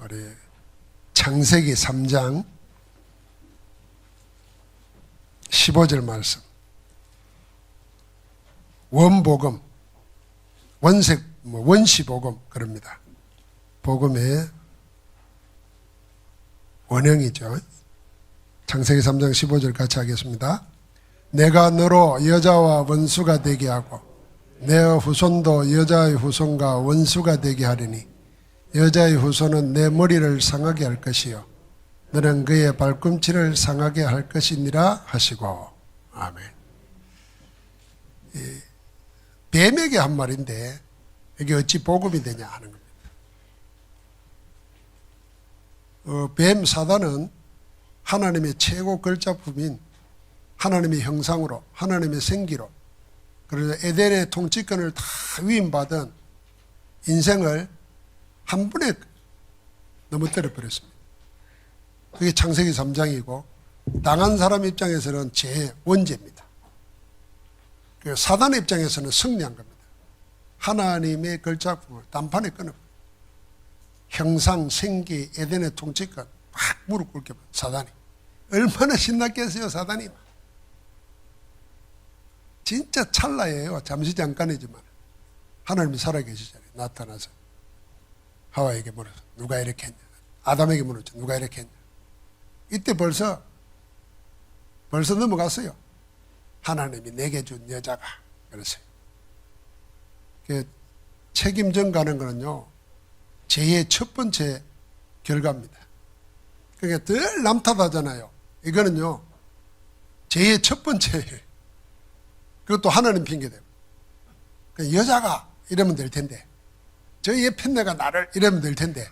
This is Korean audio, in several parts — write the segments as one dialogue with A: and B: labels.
A: 우리 창세기 3장 15절 말씀. 원복음, 원시복음 그럽니다. 복음의 원형이죠. 창세기 3장 15절 같이 하겠습니다. 내가 너로 여자와 원수가 되게 하고 내 후손도 여자의 후손과 원수가 되게 하리니 여자의 후손은 내 머리를 상하게 할 것이요 너는 그의 발꿈치를 상하게 할 것이니라 하시고. 아멘. 뱀에게 한 말인데 이게 어찌 복음이 되냐 하는 겁니다. 뱀 사단은 하나님의 최고 걸작품인 하나님의 형상으로 하나님의 생기로 그래서 에덴의 통치권을 다 위임받은 인생을 한 번에 넘어뜨려 버렸습니다. 그게 창세기 3장이고 당한 사람 입장에서는 제 원죄입니다. 사단의 입장에서는 승리한 겁니다. 하나님의 걸작품을 단판에 끊어버려요. 형상, 생기, 에덴의 통치권 막 무릎 꿇게 버려요. 사단이. 얼마나 신났겠어요, 사단이. 진짜 찰나예요. 잠시 잠깐이지만 하나님이 살아계시잖아요. 나타나서 하와에게 물어서 누가 이렇게 했냐. 아담에게 물었죠. 누가 이렇게 했냐. 이때 벌써 넘어갔어요. 하나님이 내게 준 여자가 그랬어요. 책임전 가는 거는요 죄의 첫 번째 결과입니다. 그러니까 늘 남 탓하잖아요. 이거는요 죄의 첫 번째예요. 그것도 하나님 핑계대고 여자가 이러면 될 텐데 저 옆에 내가 나를 이러면 될 텐데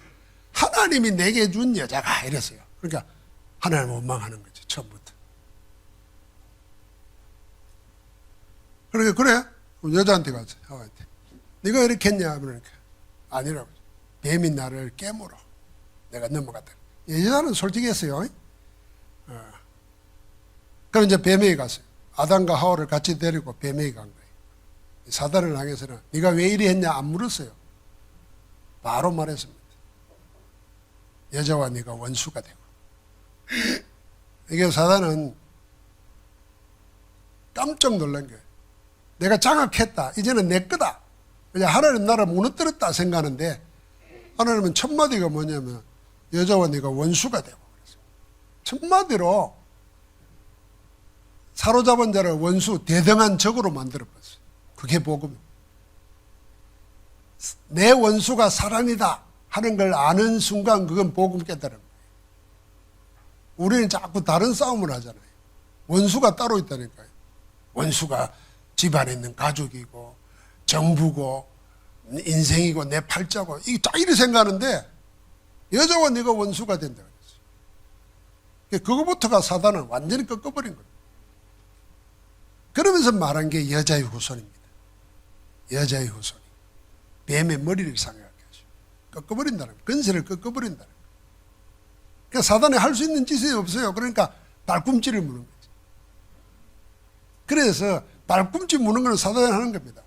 A: 하나님이 내게 준 여자가 이랬어요. 그러니까 하나님을 원망하는 거죠. 처음부터. 그러니까 그래 여자한테 가서 하와한테 네가 이렇게 했냐 그러니까 아니라고. 뱀이 나를 깨물어 내가 넘어갔다. 여자는 솔직했어요. 그럼 이제 뱀에게 갔어요. 아담과 하와를 같이 데리고 뱀에게 간 거예요. 사단을 향해서는 네가 왜 이리 했냐 안 물었어요. 바로 말했습니다. 여자와 네가 원수가 되고. 이게 사단은 깜짝 놀란 거예요. 내가 장악했다. 이제는 내 거다. 그냥 하나님 나라 무너뜨렸다 생각하는데 하나님은 첫마디가 뭐냐면 여자와 네가 원수가 되고. 첫마디로 사로잡은 자를 원수, 대등한 적으로 만들어봤어요. 그게 복음입니다. 내 원수가 사랑이다 하는 걸 아는 순간 그건 복음 깨달은 거예요. 우리는 자꾸 다른 싸움을 하잖아요. 원수가 따로 있다니까요. 원수가 집안에 있는 가족이고 정부고 인생이고 내 팔자고 이렇게 생각하는데 여자와 네가 원수가 된다 그랬어요. 그거부터가 사단은 완전히 꺾어버린 거예요. 그러면서 말한 게 여자의 후손입니다. 여자의 후손이 뱀의 머리를 상하게 하죠. 꺾어버린다는 거예요. 근세를 꺾어버린다는 거예요. 그러니까 사단이 할 수 있는 짓이 없어요. 그러니까 발꿈치를 무는 거죠. 그래서 발꿈치 무는 건 사단이 하는 겁니다.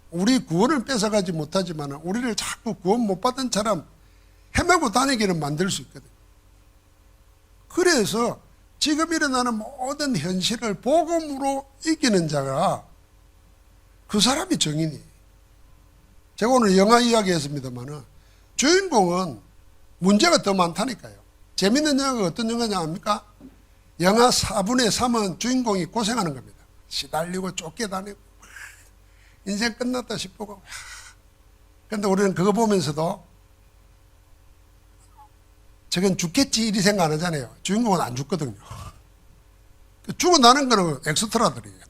A: 우리 구원을 뺏어가지 못하지만 우리를 자꾸 구원 못 받은 사람 헤매고 다니기는 만들 수 있거든요. 그래서 지금 일어나는 모든 현실을 복음으로 이기는 자가 그 사람이 정인이에요. 제가 오늘 영화 이야기 했습니다만 주인공은 문제가 더 많다니까요. 재밌는 영화가 어떤 영화냐 합니까? 영화 4분의 3은 주인공이 고생하는 겁니다. 시달리고 쫓겨다니고 인생 끝났다 싶고. 그런데 우리는 그거 보면서도 저건 죽겠지 이리 생각 안 하잖아요. 주인공은 안 죽거든요. 죽어나는 거는 엑스트라들입니다.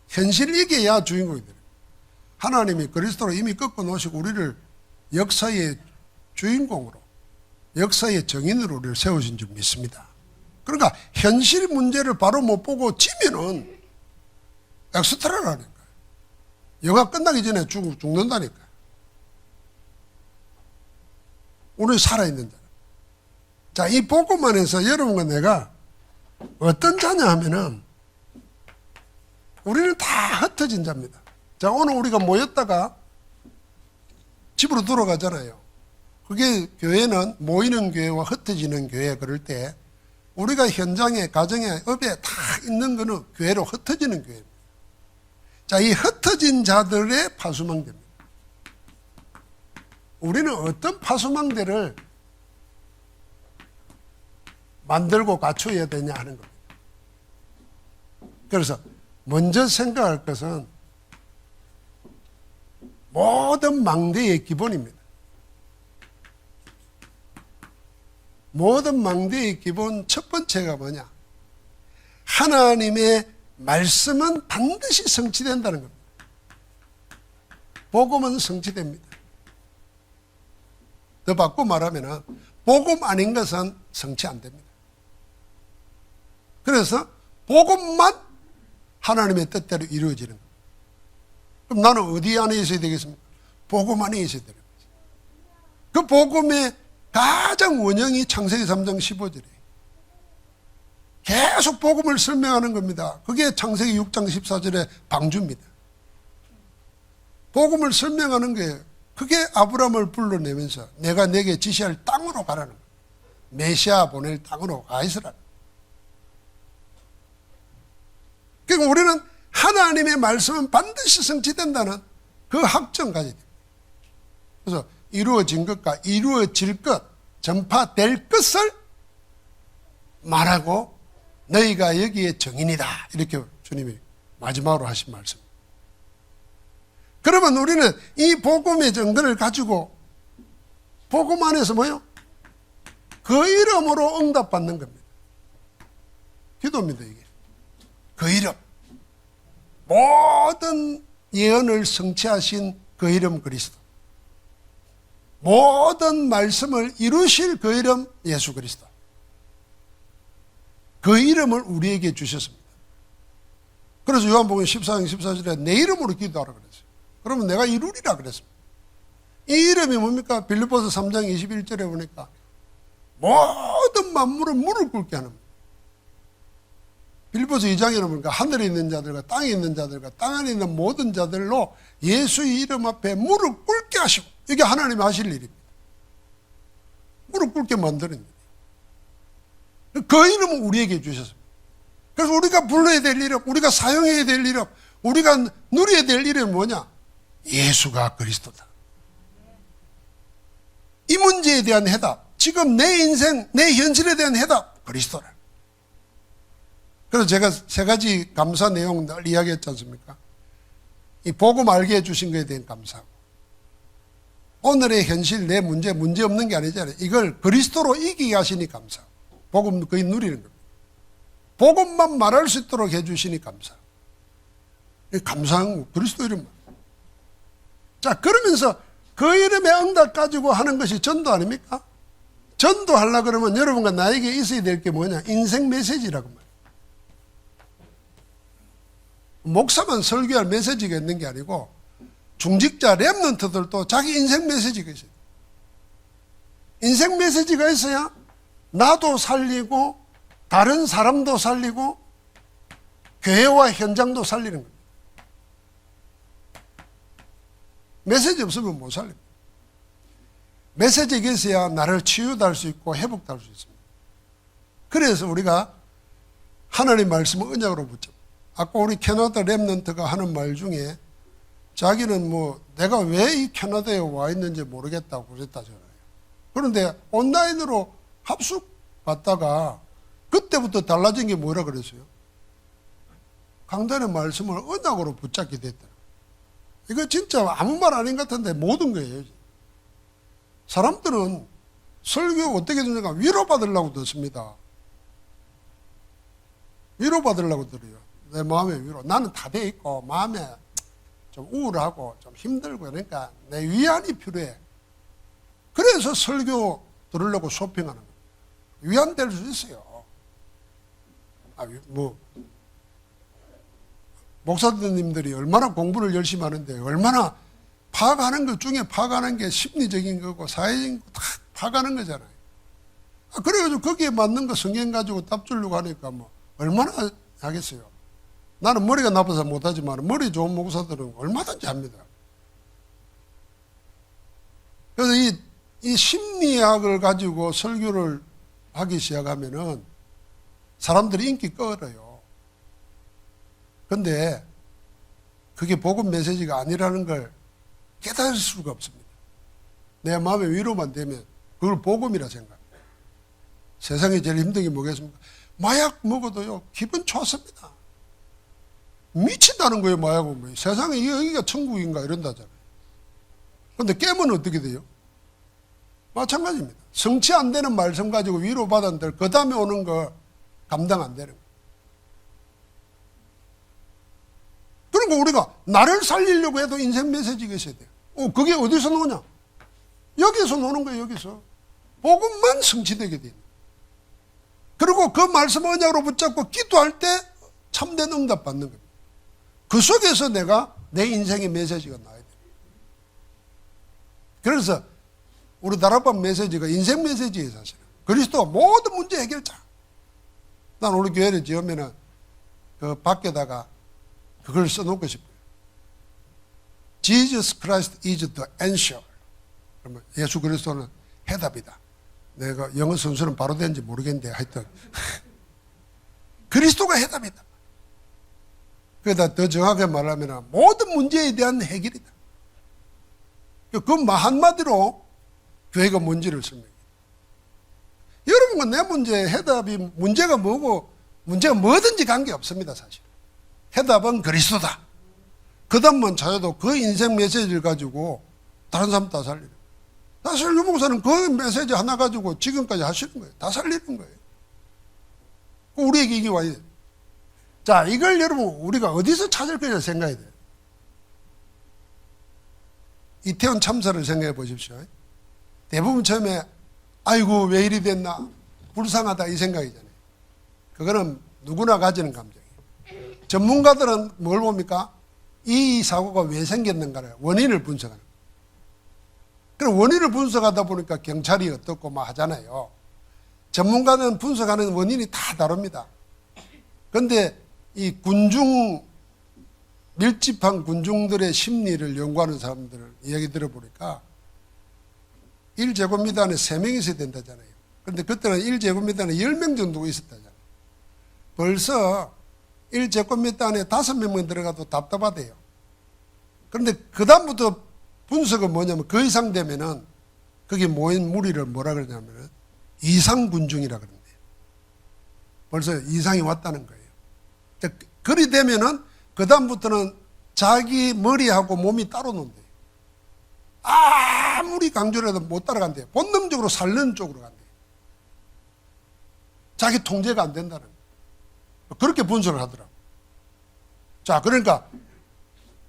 A: 현실을 이겨야 주인공이 돼요. 하나님이 그리스도로 이미 꺾어 놓으시고 우리를 역사의 주인공으로 역사의 정인으로 우리를 세우신 줄 믿습니다. 그러니까 현실 문제를 바로 못 보고 지면은 엑스트라라니까요. 영화 끝나기 전에 죽는다니까요. 우리 살아있는 자. 자, 이 복음 안에서 여러분과 내가 어떤 자냐 하면은 우리는 다 흩어진 자입니다. 자, 오늘 우리가 모였다가 집으로 돌아가잖아요. 그게 교회는 모이는 교회와 흩어지는 교회 그럴 때 우리가 현장에, 가정에, 업에 다 있는 거는 교회로 흩어지는 교회입니다. 자, 이 흩어진 자들의 파수망대입니다. 우리는 어떤 파수망대를 만들고 갖춰야 되냐 하는 겁니다. 그래서 먼저 생각할 것은 모든 망대의 기본입니다. 모든 망대의 기본 첫 번째가 뭐냐? 하나님의 말씀은 반드시 성취된다는 겁니다. 복음은 성취됩니다. 더 바꿔 말하면 복음 아닌 것은 성취 안 됩니다. 그래서 복음만 하나님의 뜻대로 이루어지는 겁니다. 그럼 나는 어디 안에 있어야 되겠습니까? 복음 안에 있어야 되는 거죠. 그 복음의 가장 원형이 창세기 3장 15절이에요. 계속 복음을 설명하는 겁니다. 그게 창세기 6장 14절의 방주입니다. 복음을 설명하는 거예요. 그게 아브라함을 불러내면서 내가 내게 지시할 땅으로 가라는 거예요. 메시아 보낼 땅으로 가 있으라는 거예요. 그러니까 우리는 하나님의 말씀은 반드시 성취된다는 그 확증 가져야 됩니다. 그래서 이루어진 것과 이루어질 것, 전파될 것을 말하고 너희가 여기에 증인이다. 이렇게 주님이 마지막으로 하신 말씀. 그러면 우리는 이 복음의 증거를 가지고 복음 안에서 뭐요? 그 이름으로 응답받는 겁니다. 기도입니다, 이게. 그 이름. 모든 예언을 성취하신 그 이름 그리스도. 모든 말씀을 이루실 그 이름 예수 그리스도. 그 이름을 우리에게 주셨습니다. 그래서 요한복음 14장 14절에 내 이름으로 기도하라 그랬어요. 그러면 내가 이루리라 그랬습니다. 이 이름이 뭡니까? 빌립보서 3장 21절에 보니까 모든 만물을 무릎 꿇게 하는 겁니다. 빌립보서 2장에 보니까 하늘에 있는 자들과 땅에 있는 자들과 땅 안에 있는 모든 자들로 예수의 이름 앞에 무릎 꿇게 하시고, 이게 하나님이 하실 일입니다. 무릎 꿇게 만드는 일이에요. 그 이름을 우리에게 주셨습니다. 그래서 우리가 불러야 될 이름, 우리가 사용해야 될 이름, 우리가 누려야 될 이름이 뭐냐? 예수가 그리스도다. 이 문제에 대한 해답, 지금 내 인생, 내 현실에 대한 해답, 그리스도라. 그래서 제가 세 가지 감사 내용 늘 이야기했지 않습니까? 이 복음 알게 해주신 것에 대한 감사하고, 오늘의 현실, 내 문제 없는 게 아니잖아요. 이걸 그리스도로 이기게 하시니 감사하고, 복음 거의 누리는 겁니다. 복음만 말할 수 있도록 해주시니 감사하고, 감사한 거, 그리스도 이름만. 자, 그러면서 그 이름의 응답 가지고 하는 것이 전도 아닙니까? 전도하려고 그러면 여러분과 나에게 있어야 될 게 뭐냐? 인생 메시지라고 말이에요. 목사만 설교할 메시지가 있는 게 아니고 중직자 렘넌트들도 자기 인생 메시지가 있어요. 인생 메시지가 있어야 나도 살리고 다른 사람도 살리고 교회와 현장도 살리는 겁니다. 메시지 없으면 못 살립니다. 메시지가 있어야 나를 치유도 할 수 있고 회복도 할 수 있습니다. 그래서 우리가 하나님 말씀을 언약으로 붙잡고, 아까 우리 캐나다 렘넌트가 하는 말 중에 자기는 뭐 내가 왜 이 캐나다에 와 있는지 모르겠다고 그랬다잖아요. 그런데 온라인으로 합숙 받다가 그때부터 달라진 게 뭐라 그랬어요? 강단의 말씀을 언약으로 붙잡게 됐다. 이거 진짜 아무 말 아닌 것 같은데 모든 거예요. 사람들은 설교 어떻게 듣는가 위로받으려고 듣습니다. 위로받으려고 들어요. 내 마음의 위로. 나는 다 돼 있고 마음에 좀 우울하고 좀 힘들고 그러니까 내 위안이 필요해. 그래서 설교 들으려고 쇼핑하는 거예요. 위안될 수 있어요. 목사님들이 얼마나 공부를 열심히 하는데 얼마나 파악하는 것 중에 파악하는 게 심리적인 거고 사회적인 거 다 파악하는 거잖아요. 그래가지고 거기에 맞는 거 성경 가지고 답 주려고 하니까 뭐 얼마나 하겠어요. 나는 머리가 나빠서 못하지만 머리 좋은 목사들은 얼마든지 합니다. 그래서 이 이 심리학을 가지고 설교를 하기 시작하면은 사람들이 인기 끌어요. 근데 그게 복음 메시지가 아니라는 걸 깨달을 수가 없습니다. 내 마음에 위로만 되면 그걸 복음이라 생각합니다. 세상에 제일 힘든 게 뭐겠습니까? 마약 먹어도요, 기분 좋습니다. 미친다는 거예요, 마약 먹으면. 세상에 여기가 천국인가 이런다잖아요. 근데 깨면 어떻게 돼요? 마찬가지입니다. 성취 안 되는 말씀 가지고 위로받았는데 그 다음에 오는 거 감당 안 되는 거예요. 그러니까 우리가 나를 살리려고 해도 인생 메시지가 있어야 돼요. 그게 어디서 나오냐? 여기서 나오는 거예요, 여기서. 복음만 성취되게 돼요. 그리고 그 말씀 언약으로 붙잡고 기도할 때 참된 응답 받는 겁니다. 그 속에서 내가 내 인생의 메시지가 나와야 돼요. 그래서 우리 다락방 메시지가 인생 메시지예요, 사실은. 그리스도가 모든 문제 해결자. 난 우리 교회를 지으면은 그 밖에다가 그걸 써놓고 싶어요. Jesus Christ is the answer. 그러면 예수 그리스도는 해답이다. 내가 영어 선수는 바로 된지 모르겠는데 하여튼 그리스도가 해답이다. 그러다 더 정확하게 말하면 모든 문제에 대한 해결이다. 그 한마디로 교회가 뭔지를 설명해요. 여러분과 내 문제의 해답이 문제가 뭐고 문제가 뭐든지 관계없습니다, 사실. 해답은 그리스도다. 그 다음만 찾아도 그 인생 메시지를 가지고 다른 사람 다 살리는 거예요. 사실 유목사는 그 메시지 하나 가지고 지금까지 하시는 거예요. 다 살리는 거예요. 우리에게 이게 와야 돼요. 자, 이걸 여러분 우리가 어디서 찾을 거냐 생각해야 돼요. 이태원 참사를 생각해 보십시오. 대부분 처음에 아이고 왜 이리 됐나 불쌍하다 이 생각이잖아요. 그거는 누구나 가지는 감정이에요. 전문가들은 뭘 봅니까? 이 사고가 왜 생겼는가를 원인을 분석하는 거예요. 그럼 원인을 분석하다 보니까 경찰이 어떻고 막 하잖아요. 전문가는 분석하는 원인이 다 다릅니다. 그런데 이 밀집한 군중들의 심리를 연구하는 사람들을 이야기 들어보니까 1제곱미터 안에 3명이 있어야 된다잖아요. 그런데 그때는 1제곱미터 안에 10명 정도가 있었다잖아요. 벌써 1제곱미터 안에 5명만 들어가도 답답하대요. 그런데 그 다음부터 분석은 뭐냐면 그 이상 되면은 거기 모인 무리를 뭐라 그러냐면은 이상군중이라 그런대요. 벌써 이상이 왔다는 거예요. 그리 되면은 그 다음부터는 자기 머리하고 몸이 따로 논대요. 아무리 강조를 해도 못 따라간대요. 본능적으로 살는 쪽으로 간대요. 자기 통제가 안 된다는 거예요. 그렇게 분석을 하더라고요. 자, 그러니까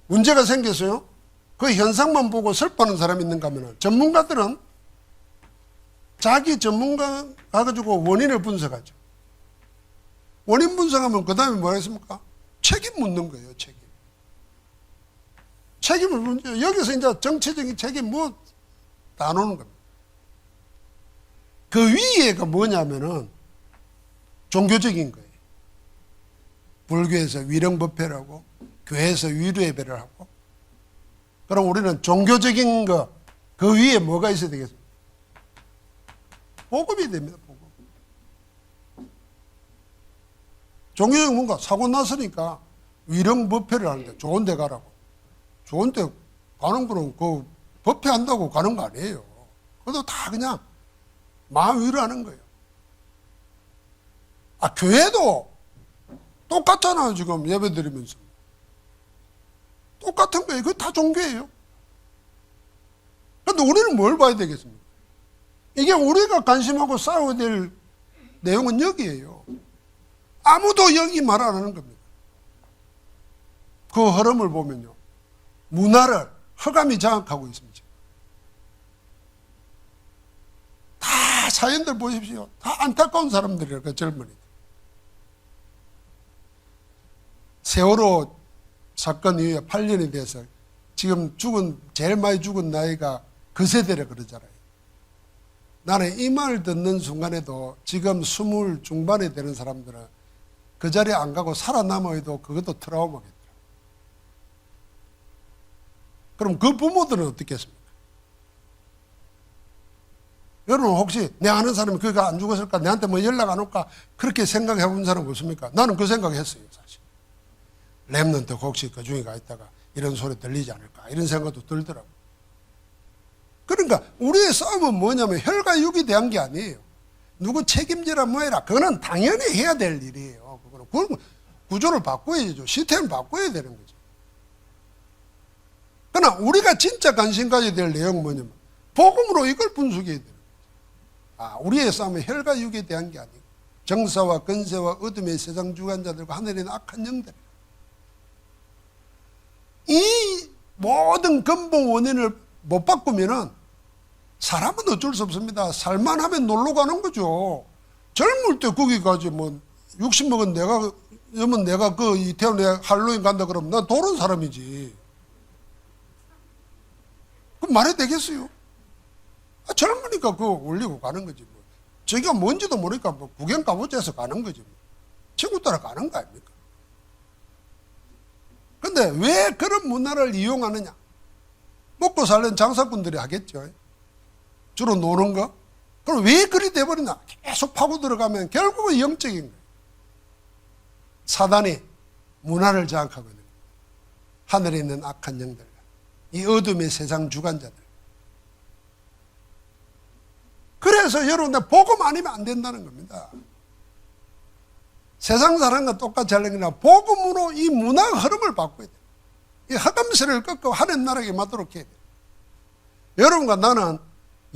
A: 문제가 생겼어요. 그 현상만 보고 슬퍼하는 사람이 있는가 하면 전문가들은 자기 전문가 가지고 원인을 분석하죠. 원인 분석하면 그 다음에 뭐라 했습니까? 책임 묻는 거예요, 책임. 책임을 묻는, 여기서 이제 정치적인 책임 다 놓는 겁니다. 그 위에가 뭐냐면은 종교적인 거예요. 불교에서 위령법회라고, 교회에서 위로예배를 하고, 그럼 우리는 종교적인 거, 그 위에 뭐가 있어야 되겠습니까? 복음이 됩니다, 복음. 종교적인 뭔가 사고 났으니까 위령법회를 하는데 좋은 데 가라고. 좋은 데 가는 거는 그 법회 한다고 가는 거 아니에요. 그래도 다 그냥 마음 위로하는 거예요. 교회도 똑같잖아요, 지금 예배 드리면서. 똑같은 거예요. 그거 다 종교예요. 그런데 우리는 뭘 봐야 되겠습니까? 이게 우리가 관심하고 싸워야 될 내용은 여기에요. 아무도 여기 말 안 하는 겁니다. 그 흐름을 보면요. 문화를 허감이 장악하고 있습니다. 다 사연들 보십시오. 다 안타까운 사람들이에요, 그 젊은이들. 세월호 사건 이후에 8년이 돼서 지금 제일 많이 죽은 나이가 그 세대라 그러잖아요. 나는 이 말 듣는 순간에도 지금 20 중반에 되는 사람들은 그 자리에 안 가고 살아남아도 그것도 트라우마겠죠. 그럼 그 부모들은 어떻게 했습니까? 여러분 혹시 내 아는 사람이 그가 안 죽었을까? 내한테 뭐 연락 안 올까? 그렇게 생각해 본 사람 없습니까? 나는 그 생각했어요, 사실. 렘넌트 혹시 그 중에 가 있다가 이런 소리 들리지 않을까? 이런 생각도 들더라고요. 그러니까 우리의 싸움은 뭐냐면 혈과 육이 대한 게 아니에요. 누구 책임지라 뭐해라. 그거는 당연히 해야 될 일이에요. 그거는 구조를 바꿔야죠. 시스템을 바꿔야 되는 거죠. 그러나 우리가 진짜 관심 가져야 될 내용은 뭐냐면 복음으로 이걸 분석해야 되는 거죠. 우리의 싸움은 혈과 육에 대한 게 아니고 정사와 권세와 어둠의 세상 주관자들과 하늘에 있는 악한 영들. 이 모든 근본 원인을 못 바꾸면은 사람은 어쩔 수 없습니다. 살만하면 놀러 가는 거죠. 젊을 때 거기 가지 뭐 60 먹은 내가 그 이태원에 할로윈 간다 그러면 난 도른 사람이지. 그럼 말해도 되겠어요? 젊으니까 그거 올리고 가는 거지 뭐. 저기가 뭔지도 모르니까 뭐 구경 가보자 해서 가는 거지 뭐. 친구 따라 가는 거 아닙니까? 근데 왜 그런 문화를 이용하느냐? 먹고 살는 장사꾼들이 하겠죠. 주로 노는 거. 그럼 왜 그리 돼버리나? 계속 파고 들어가면 결국은 영적인 거예요. 사단이 문화를 장악하고 있는 거예요. 하늘에 있는 악한 영들, 이 어둠의 세상 주관자들. 그래서 여러분들 복음 아니면 안 된다는 겁니다. 세상 사람과 똑같이 하려는 게 아니라 복음으로 이 문화 흐름을 바꿔야 돼요. 이 흑암세를 꺾고 하나님 나라에 맞도록 해야 돼요. 여러분과 나는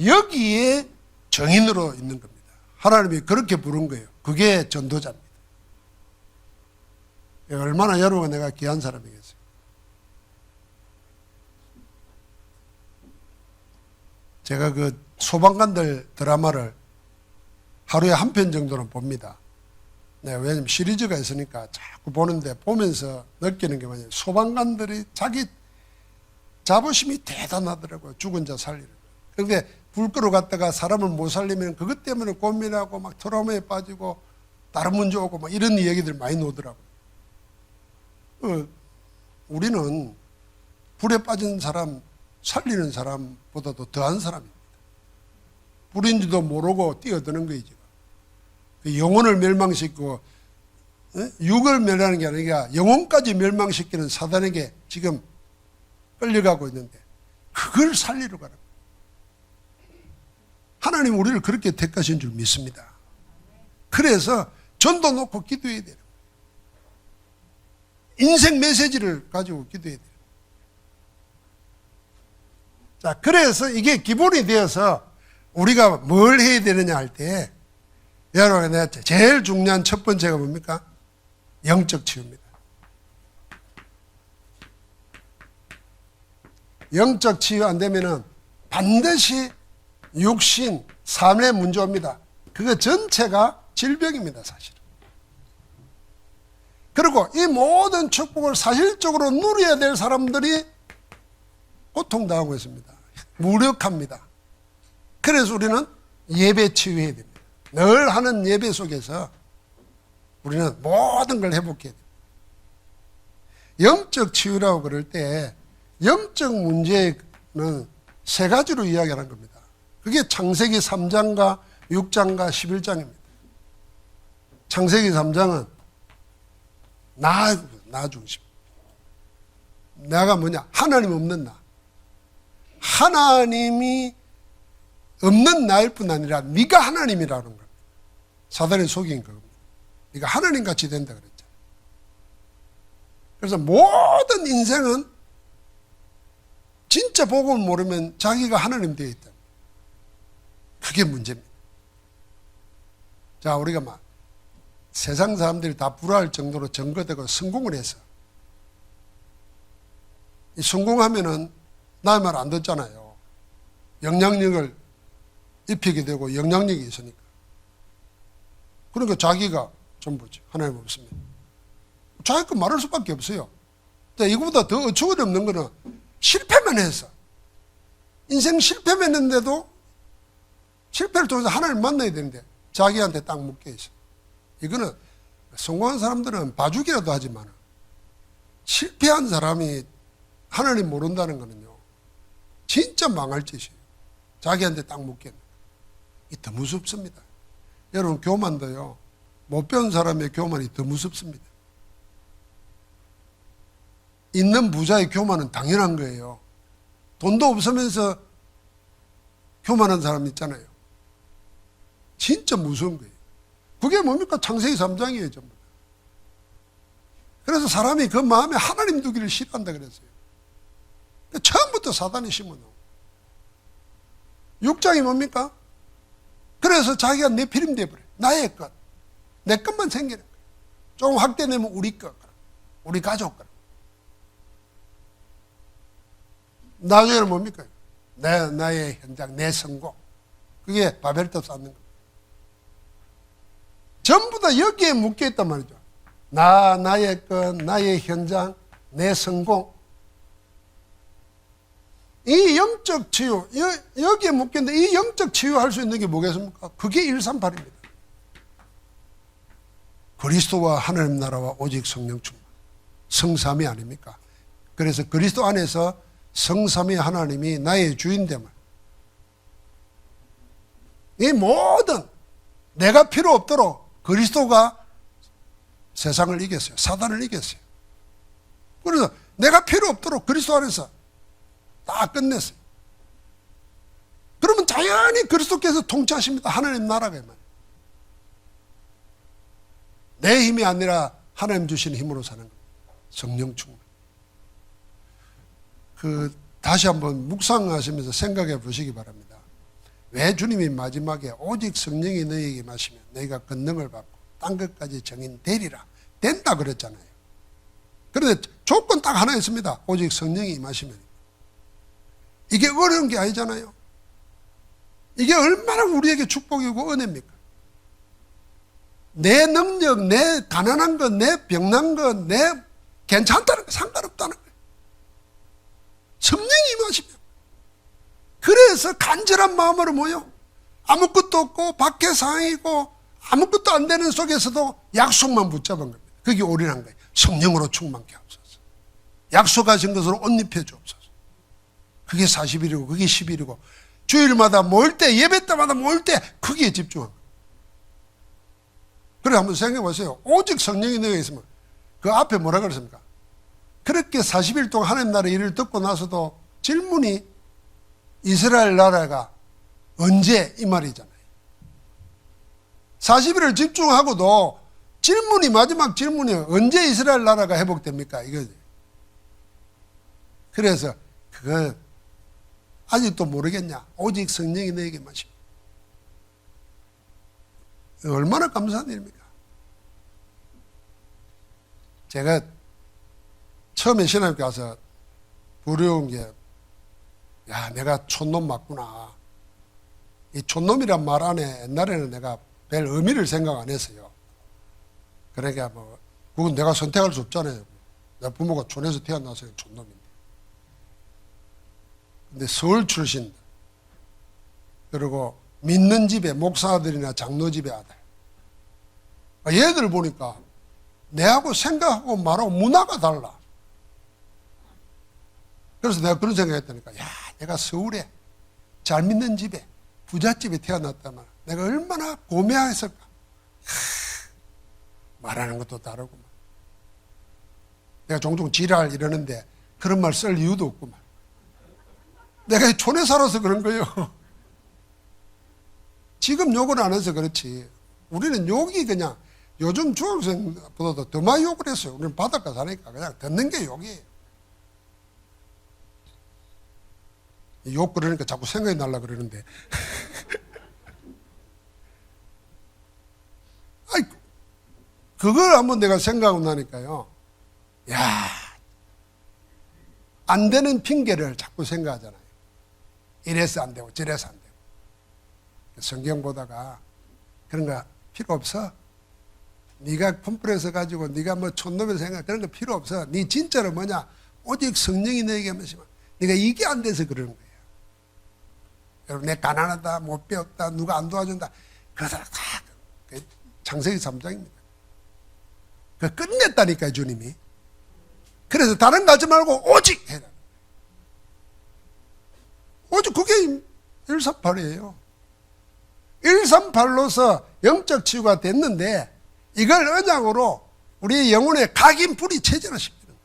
A: 여기에 정인으로 있는 겁니다. 하나님이 그렇게 부른 거예요. 그게 전도자입니다. 얼마나 여러분과 내가 귀한 사람이겠어요. 제가 그 소방관들 드라마를 하루에 한 편 정도는 봅니다. 네, 왜냐면 시리즈가 있으니까 자꾸 보는데 보면서 느끼는 게 뭐냐면 소방관들이 자기 자부심이 대단하더라고요. 죽은 자 살리는 거. 그런데 불 끌어갔다가 사람을 못 살리면 그것 때문에 고민하고 막 트라우마에 빠지고 다른 문제 오고 막 이런 얘기들 많이 나오더라고요. 우리는 불에 빠진 사람 살리는 사람보다도 더한 사람입니다. 불인지도 모르고 뛰어드는 거예요. 지금. 영혼을 멸망시키고 육을 멸하는 게 아니라 영혼까지 멸망시키는 사단에게 지금 끌려가고 있는데 그걸 살리러 가는 거예요. 하나님 우리를 그렇게 택하신 줄 믿습니다. 그래서 전도 놓고 기도해야 돼요. 인생 메시지를 가지고 기도해야 돼요. 자, 그래서 이게 기본이 되어서 우리가 뭘 해야 되느냐 할 때 여러분 내가 제일 중요한 첫 번째가 뭡니까? 영적 치유입니다. 영적 치유 안 되면은 반드시 육신, 삶의 문제 옵니다. 그거 전체가 질병입니다, 사실은. 그리고 이 모든 축복을 사실적으로 누려야 될 사람들이 고통당하고 있습니다. 무력합니다. 그래서 우리는 예배 치유해야 됩니다. 늘 하는 예배 속에서 우리는 모든 걸 회복해야 됩니다. 영적 치유라고 그럴 때 영적 문제는 세 가지로 이야기하는 겁니다. 그게 창세기 3장과 6장과 11장입니다. 창세기 3장은 나 중심. 나가 뭐냐? 하나님 없는 나. 하나님이 없는 나일 뿐 아니라 네가 하나님이라는 겁니다. 사단이 속인 겁니다. 네가 하나님같이 된다 그랬잖아요. 그래서 모든 인생은 진짜 복음을 모르면 자기가 하나님 되어 있다. 그게 문제입니다. 자, 우리가 막 세상 사람들이 다 불화할 정도로 증거되고 성공을 해서 이 성공하면은 나의 말 안 듣잖아요. 영향력을 입히게 되고 영향력이 있으니까. 그러니까 자기가 전부죠. 하나님 없습니다. 자기 거 말할 수밖에 없어요. 자, 이거보다 더 어처구니 없는 거는 실패만 해서 인생 실패만 했는데도 실패를 통해서 하나님을 만나야 되는데 자기한테 딱 묶여 있어. 이거는 성공한 사람들은 봐주기라도 하지만 실패한 사람이 하나님 모른다는 거는요 진짜 망할 짓이에요. 자기한테 딱 묶여 있는. 더 무섭습니다. 여러분, 교만도요, 못 배운 사람의 교만이 더 무섭습니다. 있는 부자의 교만은 당연한 거예요. 돈도 없으면서 교만한 사람 있잖아요. 진짜 무서운 거예요. 그게 뭡니까? 창세기 3장이에요, 전부. 그래서 사람이 그 마음에 하나님 두기를 싫어한다 그랬어요. 처음부터 사단이 심어놓은 6장이 뭡니까? 그래서 자기가 내 피림 돼버려요. 나의 것. 내 것만 생기는 거예요. 조금 확대되면 우리 것, 우리 가족 것. 나중에는 뭡니까? 나의 현장, 내 성공. 그게 바벨탑 쌓는 거예요. 전부 다 여기에 묶여있단 말이죠. 나의 것, 나의 현장, 내 성공. 이 영적 치유, 여기에 묶였는데 이 영적 치유할 수 있는 게 뭐겠습니까? 그게 138입니다. 그리스도와 하나님 나라와 오직 성령 충만. 성삼위 아닙니까? 그래서 그리스도 안에서 성삼위 하나님이 나의 주인됨을, 이 모든 내가 필요 없도록 그리스도가 세상을 이겼어요. 사단을 이겼어요. 그래서 내가 필요 없도록 그리스도 안에서 다 끝냈어요. 그러면 자연히 그리스도께서 통치하십니다. 하나님 나라가. 내 힘이 아니라 하나님 주신 힘으로 사는 겁니다. 성령 충만. 다시 한번 묵상하시면서 생각해 보시기 바랍니다. 왜 주님이 마지막에 오직 성령이 너희에게 임하시면 너희가 권능을 받고 딴 것까지 정인되리라. 된다 그랬잖아요. 그런데 조건 딱 하나 있습니다. 오직 성령이 임하시면. 이게 어려운 게 아니잖아요. 이게 얼마나 우리에게 축복이고 은혜입니까? 내 능력, 내 가난한 것, 내 병난 것, 내 괜찮다는 거 상관없다는 거예요. 성령이 임하시면. 그래서 간절한 마음으로 모여 아무것도 없고 밖에 상황이고 아무것도 안 되는 속에서도 약속만 붙잡은 겁니다. 그게 올인한 거예요. 성령으로 충만케 하옵소서. 약속하신 것으로 옷 입혀 주옵소서. 그게 40일이고 그게 10일이고 주일마다 모일 때, 예배 때마다 모일 때 거기에 집중한 거예요. 그래 한번 생각해 보세요. 오직 성령이 너희에 있으면 그 앞에 뭐라 그랬습니까? 그렇게 40일 동안 하나님 나라의 일을 듣고 나서도 질문이 이스라엘 나라가 언제 이 말이잖아요. 40일을 집중하고도 질문이 마지막 질문이 언제 이스라엘 나라가 회복됩니까? 이거지. 그래서 그거 아직도 모르겠냐? 오직 성령이 너에게 마십니다. 얼마나 감사한 일입니까? 제가 처음에 신학교 가서 두려운 게, 야, 내가 촌놈 맞구나. 이 촌놈이란 말 안에 옛날에는 내가 별 의미를 생각 안 했어요. 그러니까 그건 내가 선택할 수 없잖아요. 내 부모가 촌에서 태어나서 촌놈인데. 근데 서울 출신, 그리고 믿는 집에 목사 아들이나 장로 집에 아들. 얘들 보니까 내하고 생각하고 말하고 문화가 달라. 그래서 내가 그런 생각했다니까. 야, 내가 서울에 잘 믿는 집에 부잣집에 태어났다면 내가 얼마나 고매했을까. 말하는 것도 다르구만. 내가 종종 지랄 이러는데 그런 말 쓸 이유도 없구만. 내가 촌에 살아서 그런 거예요. 지금 욕을 안 해서 그렇지. 우리는 욕이 그냥 요즘 중학생보다도 더 많이 욕을 했어요. 우리는 바닷가 사니까 그냥 듣는 게 욕이에요. 욕 그러니까 자꾸 생각이 날라 그러는데. 아이, 그걸 한번 내가 생각하고 나니까요. 야, 안 되는 핑계를 자꾸 생각하잖아요. 이래서 안 되고 저래서 안 되고. 성경 보다가 그런 거 필요 없어. 네가 펌프레서 가지고 네가 뭐 촌놈을 생각 그런 거 필요 없어. 네 진짜로 뭐냐? 오직 성령이 너에게 하시면 네가 이게 안 돼서 그러는 거예요. 여러분, 내 가난하다, 못 배웠다, 누가 안 도와준다. 그거 다 창세기 3장입니다. 그 끝냈다니까요, 주님이. 그래서 다른 거 하지 말고 오직 해라. 오직 그게 138이에요. 138로서 영적 치유가 됐는데 이걸 언약으로 우리의 영혼에 각인불이 체질화시키는 거예요.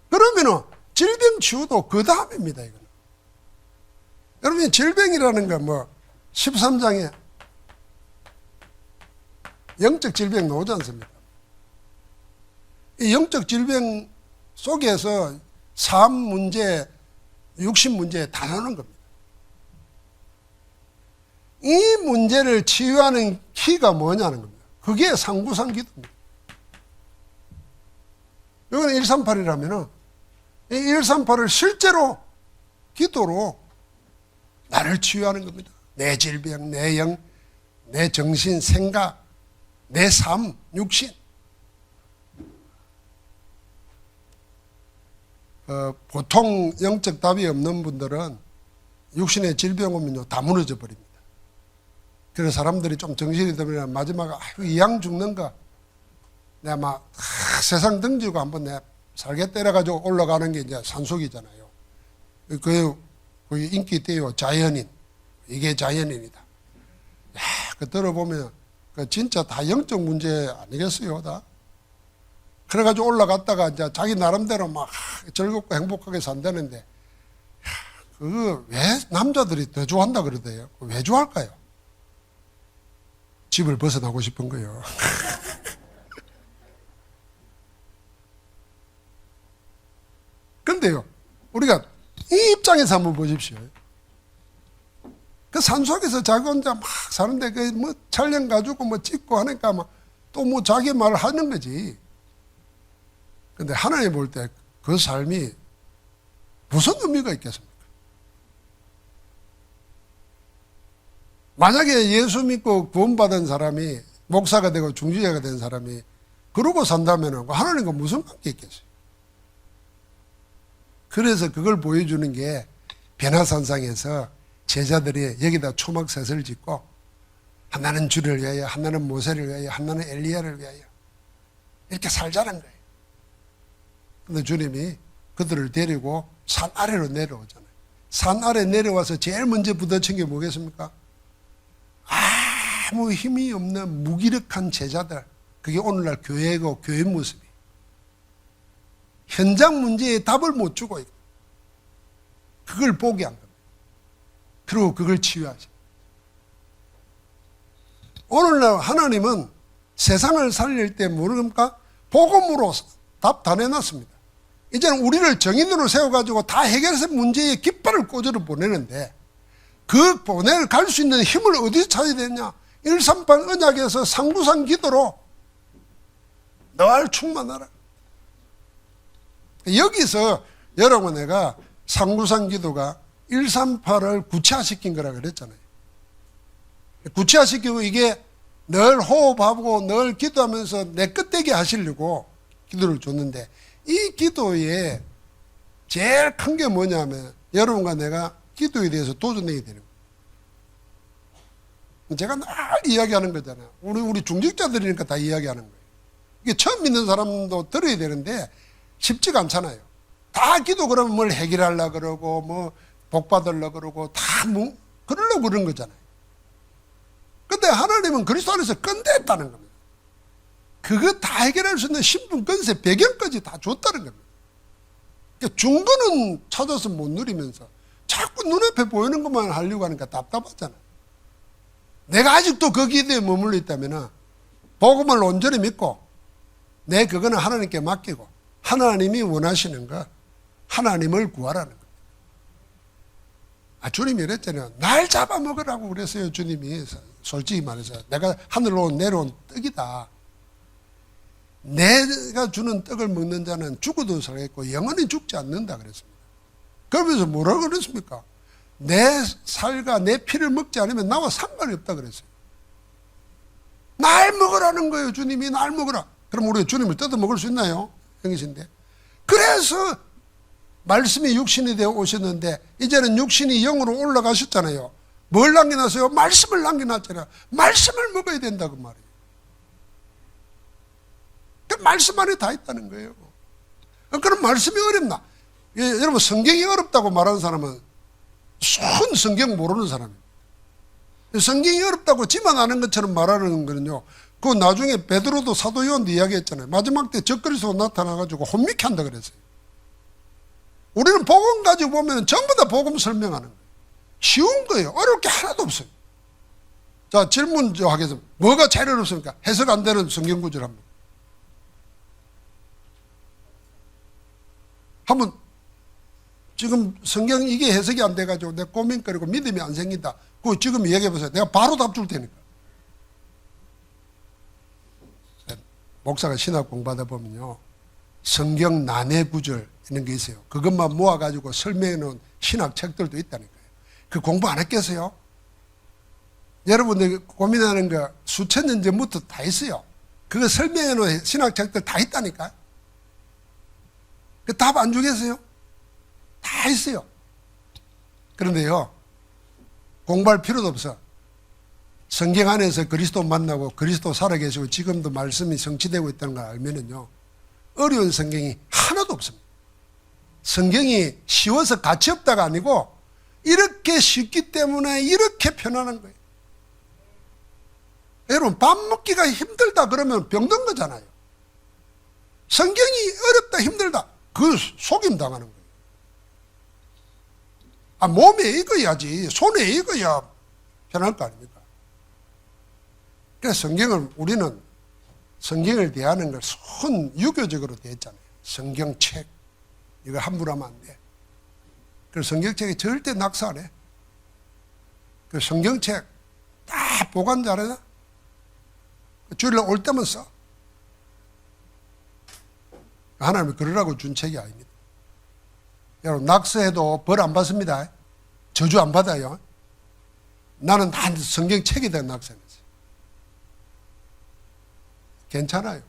A: 그러면은 질병 치유도 그 다음입니다. 이거는. 여러분, 질병이라는 건 뭐 13장에 영적 질병 나오지 않습니까? 이 영적 질병 속에서 삶 문제, 육신 문제 다 나오는 겁니다. 이 문제를 치유하는 키가 뭐냐는 겁니다. 그게 상구상 기도입니다. 이건 138이라면은 이 138을 실제로 기도로 나를 치유하는 겁니다. 내 질병, 내 영, 내 정신, 생각, 내 삶, 육신. 보통 영적 답이 없는 분들은 육신의 질병 오면요 다 무너져 버립니다. 그래서 사람들이 좀 정신이 들면 마지막에 이양 죽는가? 내가 막 세상 등지고 한번 내가 살게 때려가지고 올라가는 게 이제 산속이잖아요. 그게 인기 있대요. 자연인. 이게 자연인이다. 야, 그 들어보면 그 진짜 다 영적 문제 아니겠어요, 다? 그래가지고 올라갔다가 이제 자기 나름대로 막 즐겁고 행복하게 산다는데, 그거 왜 남자들이 더 좋아한다 그러대요? 왜 좋아할까요? 집을 벗어나고 싶은 거예요. 근데요, 우리가 이 입장에서 한번 보십시오. 그 산속에서 자기 혼자 막 사는데, 그 뭐 촬영 가지고 뭐 찍고 하니까 막 또 뭐 자기 말을 하는 거지. 근데 하나님 볼 때 그 삶이 무슨 의미가 있겠습니까? 만약에 예수 믿고 구원받은 사람이 목사가 되고 중지자가 된 사람이 그러고 산다면 하나님과 무슨 관계 있겠어요? 그래서 그걸 보여주는 게 변화산상에서 제자들이 여기다 초막셋을 짓고 하나는 주를 위하여, 하나는 모세를 위하여, 하나는 엘리야를 위하여 이렇게 살자는 거예요. 근데 주님이 그들을 데리고 산 아래로 내려오잖아요. 산 아래 내려와서 제일 먼저 부딪힌 게 뭐겠습니까? 아무 힘이 없는 무기력한 제자들. 그게 오늘날 교회고 교회 모습이. 현장 문제에 답을 못 주고 있고 그걸 보게 한 겁니다. 그리고 그걸 치유하죠. 오늘날 하나님은 세상을 살릴 때 모릅니까? 복음으로 답 다 내놨습니다. 이제는 우리를 정인으로 세워가지고 다 해결해서 문제에 깃발을 꽂으러 보내는데 그 갈 수 있는 힘을 어디서 찾아야 되냐? 138 언약에서 상구상 기도로 널 충만하라. 여기서 여러분 내가 상구상 기도가 138을 구체화시킨 거라 그랬잖아요. 구체화시키고 이게 늘 호흡하고 늘 기도하면서 내 끝대기 하시려고 기도를 줬는데 이 기도에 제일 큰 게 뭐냐면 여러분과 내가 기도에 대해서 도전해야 되는 거예요. 제가 늘 이야기하는 거잖아요. 우리 중직자들이니까 다 이야기하는 거예요. 이게 처음 믿는 사람도 들어야 되는데 쉽지가 않잖아요. 다 기도 그러면 뭘 해결하려고 그러고 뭐 복 받으려고 그러고 다 뭐 그러려고 그런 거잖아요. 근데 하나님은 그리스도 안에서 끝냈다는 겁니다. 그거 다 해결할 수 있는 신분, 권세, 배경까지 다 줬다는 겁니다. 그러니까 중거는 찾아서 못 누리면서 자꾸 눈앞에 보이는 것만 하려고 하니까 답답하잖아요. 내가 아직도 그 기대에 머물러 있다면 복음을 온전히 믿고 내 그거는 하나님께 맡기고 하나님이 원하시는 거 하나님을 구하라는 거예요. 주님이 그랬잖아요. 날 잡아먹으라고 그랬어요. 주님이 솔직히 말해서 내가 하늘로 내려온 떡이다. 내가 주는 떡을 먹는 자는 죽어도 살겠고 영원히 죽지 않는다 그랬습니다. 그러면서 뭐라고 그랬습니까? 내 살과 내 피를 먹지 않으면 나와 상관이 없다 그랬어요. 날 먹으라는 거예요. 주님이 날 먹으라. 그럼 우리가 주님을 뜯어 먹을 수 있나요? 형이신데. 그래서 말씀이 육신이 되어 오셨는데 이제는 육신이 영으로 올라가셨잖아요. 뭘 남겨놨어요? 말씀을 남겨놨잖아요. 말씀을 먹어야 된다고 말이에요. 그 말씀 안에 다 있다는 거예요. 그럼 말씀이 어렵나? 여러분 성경이 어렵다고 말하는 사람은 순 성경 모르는 사람입니다. 성경이 어렵다고 지만 아는 것처럼 말하는 거는요, 그 나중에 베드로도 사도 요한도 이야기했잖아요. 마지막 때 적그리스도가 나타나가지고 혼미케 한다 그랬어요. 우리는 복음 가지고 보면 전부 다 복음 설명하는 거예요. 쉬운 거예요. 어려울 게 하나도 없어요. 자, 질문 하겠습니다. 뭐가 제일 어렵습니까? 해석 안 되는 성경 구절 한번 지금 성경 이게 해석이 안 돼가지고 내 고민거리고 믿음이 안 생긴다. 그거 지금 얘기해 보세요. 내가 바로 답 줄 테니까. 목사가 신학 공부하다 보면요, 성경 난해 구절 이런 게 있어요. 그것만 모아가지고 설명해 놓은 신학 책들도 있다니까요. 그 공부 안 했겠어요? 여러분들 고민하는 거 수천 년 전부터 다 있어요. 그거 설명해 놓은 신학 책들 다 있다니까요. 그 답 안 주겠어요? 다 있어요. 그런데요, 공부할 필요도 없어. 성경 안에서 그리스도 만나고 그리스도 살아계시고 지금도 말씀이 성취되고 있다는 걸 알면은요, 어려운 성경이 하나도 없습니다. 성경이 쉬워서 가치 없다가 아니고 이렇게 쉽기 때문에 이렇게 편안한 거예요. 여러분, 밥 먹기가 힘들다 그러면 병든 거잖아요. 성경이 어렵다 힘들다, 그 속임 당하는 거예요. 몸에 익어야지, 손에 익어야 편할 거 아닙니까? 그래서 우리는 성경을 대하는 걸 손 유교적으로 대했잖아요. 성경책, 이거 함부로 하면 안 돼. 그래서 성경책이 절대 낙서 안 해. 그 성경책 다 보관 잘해놔. 주일날 올 때만 써. 하나님이 그러라고 준 책이 아닙니다. 여러분, 낙서해도 벌 안 받습니다. 저주 안 받아요. 나는 다 성경책에다 낙서했어요. 괜찮아요.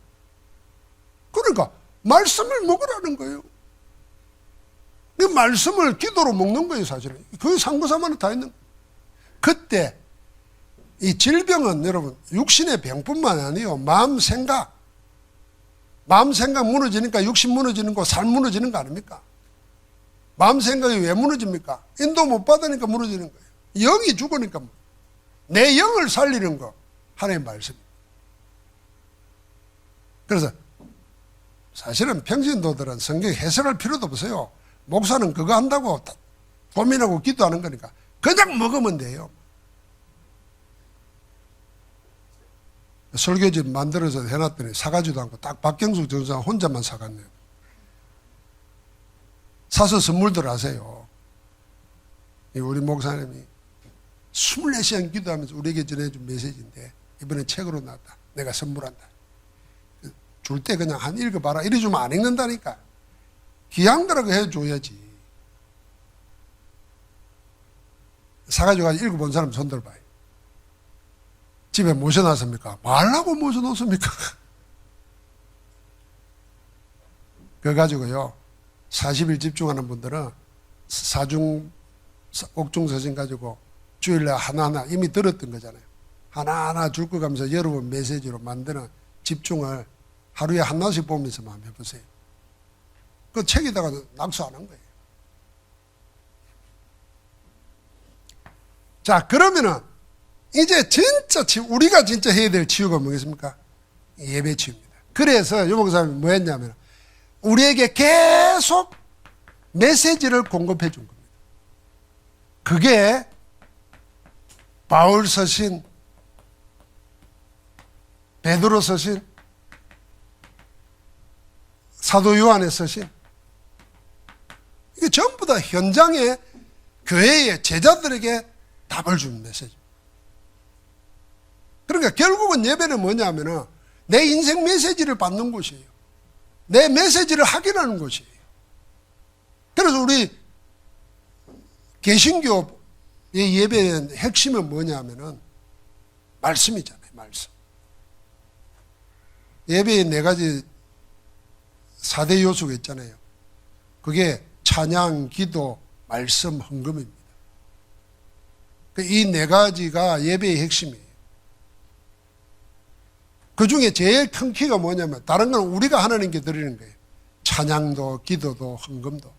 A: 그러니까 말씀을 먹으라는 거예요. 그 말씀을 기도로 먹는 거예요, 사실은. 그 상고사만은 다 있는 거예요. 그때 이 질병은 여러분 육신의 병뿐만 아니에요. 마음 생각 무너지니까 육신 무너지는 거, 삶 무너지는 거 아닙니까? 마음 생각이 왜 무너집니까? 인도 못 받으니까 무너지는 거예요. 영이 죽으니까. 내 영을 살리는 거 하나님의 말씀입니다. 그래서 사실은 평신도들은 성경 해석할 필요도 없어요. 목사는 그거 한다고 고민하고 기도하는 거니까 그냥 먹으면 돼요. 설교집 만들어서 해놨더니 사가지도 않고 딱 박경숙 전사 혼자만 사갔네요. 사서 선물들 하세요. 우리 목사님이 24시간 기도하면서 우리에게 전해준 메시지인데 이번에 책으로 나왔다. 내가 선물한다. 줄 때 그냥 한 읽어봐라. 이래주면 안 읽는다니까. 귀한 거라고 해줘야지. 사가지고 읽어본 사람 손 들어봐요. 집에 모셔놨습니까? 말라고 모셔놓습니까? 그거 가지고요, 40일 집중하는 분들은 옥중서신 가지고 주일날 하나하나 이미 들었던 거잖아요. 하나하나 줄 거 가면서 여러분 메시지로 만드는 집중을 하루에 하나씩 보면서 한번 해보세요. 그 책에다가 낙서 안 한 거예요. 자, 그러면은 이제 진짜 우리가 진짜 해야 될 치유가 뭐겠습니까? 예배 치유입니다. 그래서 유목사님이 뭐 했냐면 우리에게 계속 메시지를 공급해 준 겁니다. 그게 바울 서신, 베드로 서신, 사도 요한의 서신, 이게 전부 다 현장에 교회의 제자들에게 답을 주는 메시지. 그러니까 결국은 예배는 뭐냐면은 내 인생 메시지를 받는 곳이에요. 내 메시지를 확인하는 곳이에요. 그래서 우리 개신교의 예배의 핵심은 뭐냐면은 말씀이잖아요. 말씀. 예배의 4가지 4대 요소가 있잖아요. 그게 찬양, 기도, 말씀, 헌금입니다. 이 4가지가 예배의 핵심이에요. 그 중에 제일 큰 키가 뭐냐면 다른 건 우리가 하나님께 드리는 거예요. 찬양도, 기도도, 헌금도.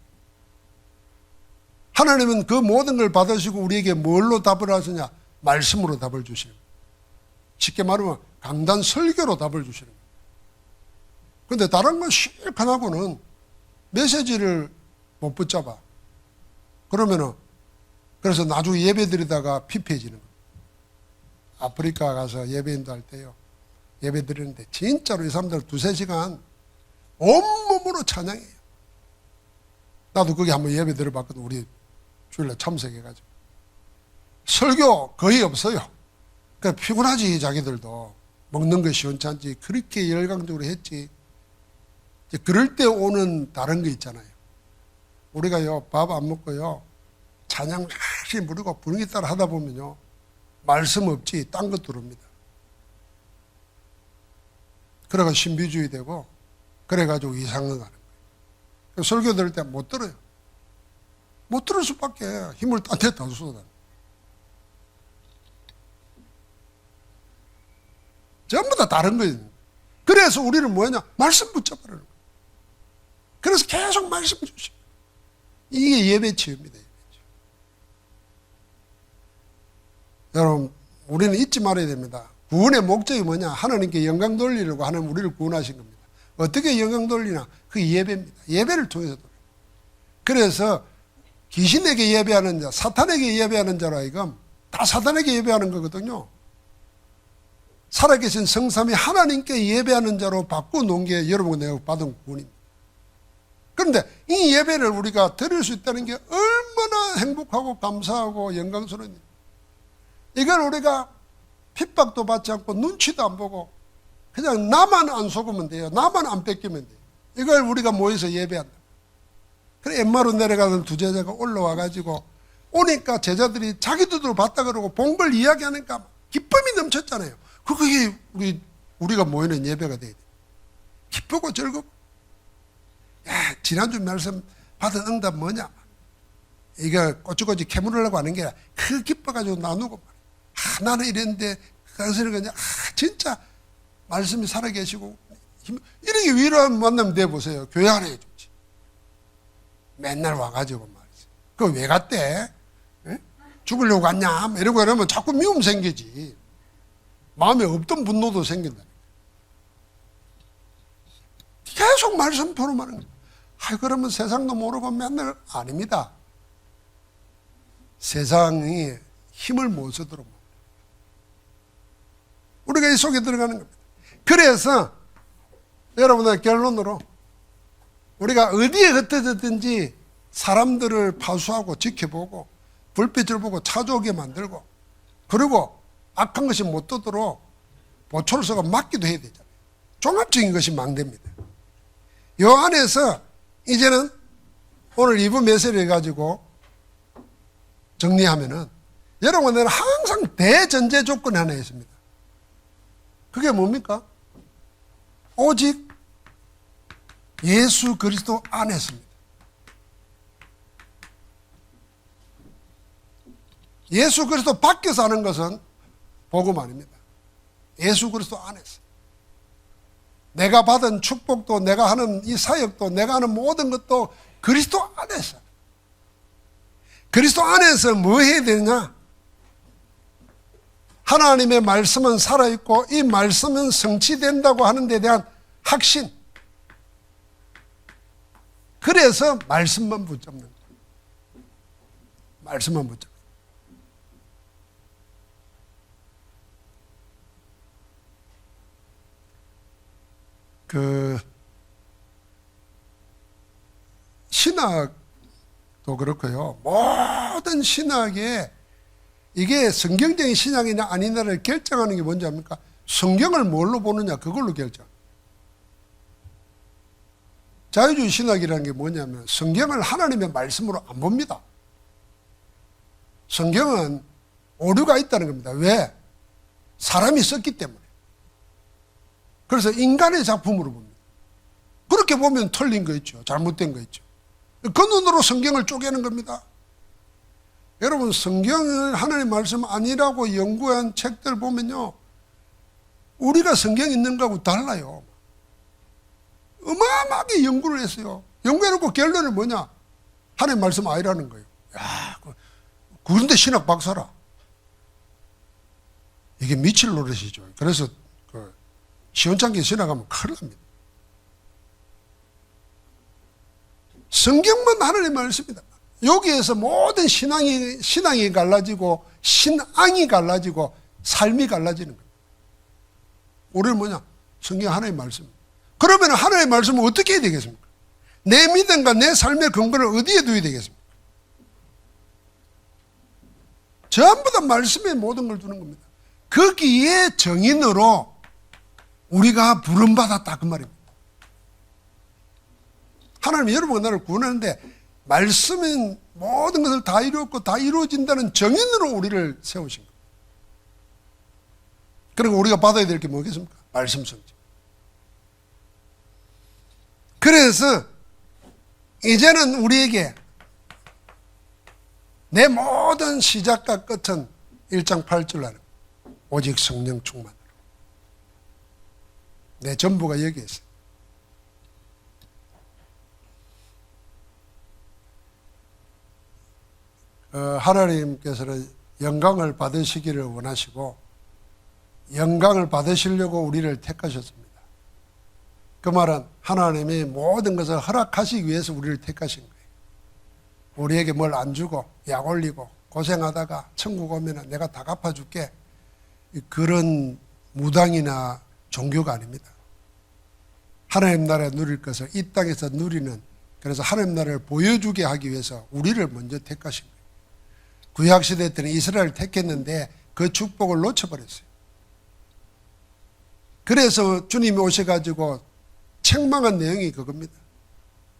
A: 하나님은 그 모든 걸 받으시고 우리에게 뭘로 답을 하시냐? 말씀으로 답을 주시는 거예요. 쉽게 말하면 강단 설교로 답을 주시는 거예요. 근데 다른 건 실컷 하고는 메시지를 못 붙잡아. 그러면은 그래서 나중에 예배 드리다가 피폐해지는 거예요. 아프리카 가서 예배인도 할 때요. 예배 드리는데 진짜로 이 사람들 2-3시간 온몸으로 찬양해요. 나도 거기 한번 예배 드려봤거든. 우리 주일날 참석해가지고. 설교 거의 없어요. 그러니까 피곤하지 자기들도. 먹는 거 시원찮지. 그렇게 열광적으로 했지. 이제 그럴 때 오는 다른 거 있잖아요. 우리가요 밥 안 먹고요 찬양 열심히 부르고 분위기 따라 하다 보면요 말씀 없지 딴 것 들어옵니다. 그래가 신비주의 되고 그래가지고 이상을 가는 거예요. 설교 들을 때 못 들어요. 못 들을 수밖에. 힘을 딴 데 다 쏟아. 전부 다 다른 거예요. 그래서 우리는 뭐냐? 말씀 붙잡으라는 거예요. 그래서 계속 말씀 주시고. 이게 예배 체험입니다. 여러분, 우리는 잊지 말아야 됩니다. 구원의 목적이 뭐냐? 하나님께 영광 돌리려고 하나님 우리를 구원하신 겁니다. 어떻게 영광 돌리나? 그게 예배입니다. 예배를 통해서 돌려요. 그래서 귀신에게 예배하는 자, 사탄에게 예배하는 자라 이건 다 사탄에게 예배하는 거거든요. 살아계신 성삼위 하나님께 예배하는 자로 바꿔놓은 게 여러분과 내가 받은 구원입니다. 그런데 이 예배를 우리가 드릴 수 있다는 게 얼마나 행복하고 감사하고 영광스러운 일. 이걸 우리가 핍박도 받지 않고 눈치도 안 보고 그냥 나만 안 속으면 돼요. 나만 안 뺏기면 돼요. 이걸 우리가 모여서 예배한다. 그래 엠마로 내려가는 2 제자가 올라와 가지고 오니까 제자들이 자기들도 봤다 그러고 본 걸 이야기하니까 기쁨이 넘쳤잖아요. 그게 우리가 모이는 예배가 돼야 돼. 기쁘고 즐겁고. 야, 지난주 말씀 받은 응답 뭐냐? 이거 꼬치꼬치 캐물으려고 하는 게 아니라 그 기뻐가지고 나누고 나는 이랬는데 그래서 그냥 진짜 말씀이 살아계시고 이렇게 위로한 만나면 돼보세요. 교회 안에 좋지. 맨날 와가지고 말이지. 그거 왜 갔대? 에? 죽으려고 갔냐? 이러고 이러면 자꾸 미움 생기지. 마음에 없던 분노도 생긴다. 계속 말씀 토론하는 거예요. 그러면 세상도 모르고 맨날 아닙니다. 세상이 힘을 못 쓰도록 우리가 이 속에 들어가는 겁니다. 그래서 여러분의 결론으로 우리가 어디에 흩어졌든지 사람들을 파수하고 지켜보고 불빛을 보고 찾아오게 만들고 그리고 악한 것이 못 떠도록 보초로서가 막기도 해야 되잖아요. 종합적인 것이 망대입니다. 이 안에서 이제는 오늘 2부 메시지를 가지고 정리하면은 여러분들은 항상 대전제 조건이 하나 있습니다. 그게 뭡니까? 오직 예수 그리스도 안에서입니다. 예수 그리스도 밖에서 하는 것은 복음 아닙니다. 예수 그리스도 안에서. 내가 받은 축복도 내가 하는 이 사역도 내가 하는 모든 것도 그리스도 안에서. 그리스도 안에서 뭐 해야 되느냐? 하나님의 말씀은 살아있고 이 말씀은 성취된다고 하는 데 대한 확신. 그래서 말씀만 붙잡는 거예요. 말씀만 붙잡는 거예요. 신학도 그렇고요. 모든 신학에 이게 성경적인 신앙이냐 아니냐를 결정하는 게 뭔지 압니까? 성경을 뭘로 보느냐 그걸로 결정. 자유주의 신학이라는 게 뭐냐면 성경을 하나님의 말씀으로 안 봅니다. 성경은 오류가 있다는 겁니다. 왜? 사람이 썼기 때문에. 그래서 인간의 작품으로 봅니다. 그렇게 보면 틀린 거 있죠. 잘못된 거 있죠. 그 눈으로 성경을 쪼개는 겁니다. 여러분 성경을 하나님의 말씀 아니라고 연구한 책들 보면요. 우리가 성경 있는 거하고 달라요. 어마어마하게 연구를 했어요. 연구해놓고 결론은 뭐냐? 하나님의 말씀 아니라는 거예요. 야, 그런데 신학 박사라. 이게 미칠 노릇이죠. 그래서 시원찮게 지나가면 큰일 납니다. 성경만 하나님의 말씀이다. 여기에서 모든 신앙이 갈라지고 신앙이 갈라지고 삶이 갈라지는 거예요. 우리는 뭐냐? 성경 하나님의 말씀. 그러면 하나님의 말씀은 어떻게 해야 되겠습니까? 내 믿음과 내 삶의 근거를 어디에 두어야 되겠습니까? 전부 다 말씀에 모든 걸 두는 겁니다. 거기에 정인으로 우리가 부름받았다 그 말입니다. 하나님이 여러분과 나를 구원하는데 말씀은 모든 것을 다 이루었고 다 이루어진다는 정인으로 우리를 세우신 겁니다. 그리고 우리가 받아야 될 게 뭐겠습니까? 말씀 성취. 그래서 이제는 우리에게 내 모든 시작과 끝은 1장 8절 안에 오직 성령 충만으로. 내 전부가 여기에 있어요. 하나님께서는 영광을 받으시기를 원하시고 영광을 받으시려고 우리를 택하셨습니다. 그 말은 하나님이 모든 것을 허락하시기 위해서 우리를 택하신 거예요. 우리에게 뭘 안 주고 약 올리고 고생하다가 천국 오면 내가 다 갚아줄게, 그런 무당이나 종교가 아닙니다. 하나님 나라에 누릴 것을 이 땅에서 누리는, 그래서 하나님 나라를 보여주게 하기 위해서 우리를 먼저 택하신 거예요. 구약시대 때는 이스라엘을 택했는데 그 축복을 놓쳐버렸어요. 그래서 주님이 오셔가지고 책망한 내용이 그겁니다.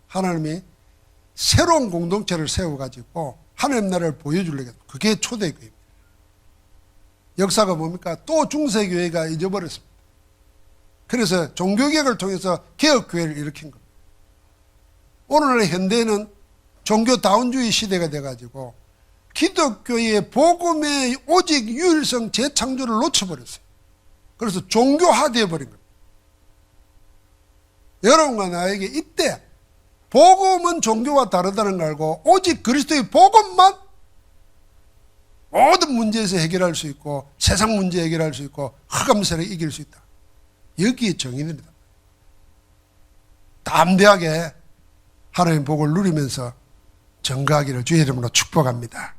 A: 하나님이 새로운 공동체를 세워가지고 하나님 나라를 보여주려고 했다. 그게 초대교회입니다. 역사가 뭡니까? 또 중세교회가 잊어버렸습니다. 그래서 종교개혁을 통해서 개혁교회를 일으킨 겁니다. 오늘날 현대는 종교다운주의 시대가 돼가지고 기독교의 복음의 오직 유일성 재창조를 놓쳐버렸어요. 그래서 종교화되어 버린 겁니다. 여러분과 나에게 이때 복음은 종교와 다르다는 걸 알고 오직 그리스도의 복음만 모든 문제에서 해결할 수 있고 세상 문제 해결할 수 있고 흑암세를 이길 수 있다. 여기에 정의입니다. 담대하게 하나님의 복을 누리면서 전가하기를 주의 이름으로 축복합니다.